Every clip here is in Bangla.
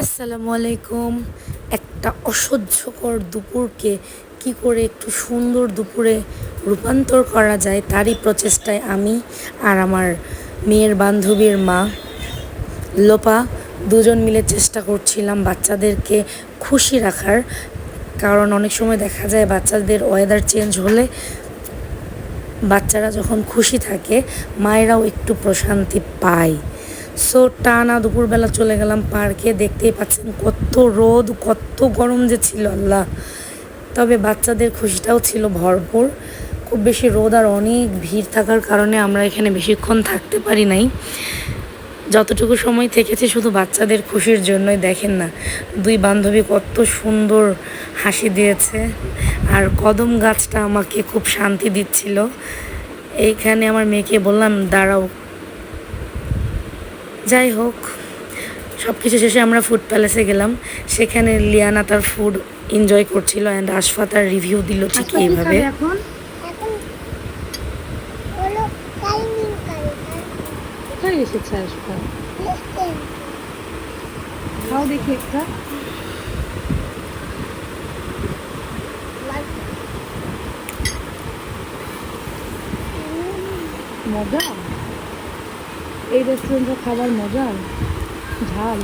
আসসালামু আলাইকুম। একটা অসহ্যকর দুপুরকে কি করে একটু সুন্দর দুপুরে রূপান্তর করা যায় তারই প্রচেষ্টায় আমি আর আমার মেয়ের বান্ধবীর মা লোপা দুজন মিলে চেষ্টা করছিলাম বাচ্চাদেরকে খুশি রাখার। কারণ অনেক সময় দেখা যায় বাচ্চাদের ওয়েদার চেঞ্জ হলে বাচ্চারা যখন খুশি থাকে মায়েরাও একটু প্রশান্তি পায়। সো টানা দুপুরবেলা চলে গেলাম পার্কে। দেখতেই পাচ্ছেন কত রোদ, কত গরম যে ছিল আল্লাহ। তবে বাচ্চাদের খুশিটাও ছিল ভরপুর। খুব বেশি রোদ আর অনেক ভিড় থাকার কারণে আমরা এখানে বেশিক্ষণ থাকতে পারি নাই। যতটুকু সময় থেকেছি শুধু বাচ্চাদের খুশির জন্যই। দেখেন না, দুই বান্ধবী কত সুন্দর হাসি দিয়েছে। আর কদম গাছটা আমাকে খুব শান্তি দিচ্ছিল। এইখানে আমার মেয়েকে বললাম দাঁড়াও। যাই হোক, সব কিছু শেষে আমরা ফুড প্যালেসে গেলাম। সেখানে লিয়ানা তার ফুড এনজয় করছিল অ্যান্ড আশফা তার রিভিউ দিল ঠিক এইভাবে। এখন কোথায় এসেছে আশফা? খাও দেখি একটা। মজা, এই রেস্টুরেন্টের খাবার মজা, ঝাল।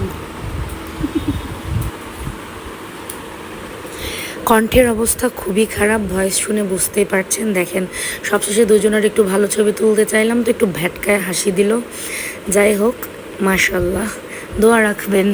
কণ্ঠের অবস্থা খুবই খারাপ, ভয়েস শুনে বুঝতেই পারছেন। দেখেন, সবশেষে দুজনের একটু ভালো ছবি তুলতে চাইলাম তো একটু ভ্যাটকায় হাসি দিল। যাই হোক, মাশাল্লাহ, দোয়া রাখবেন।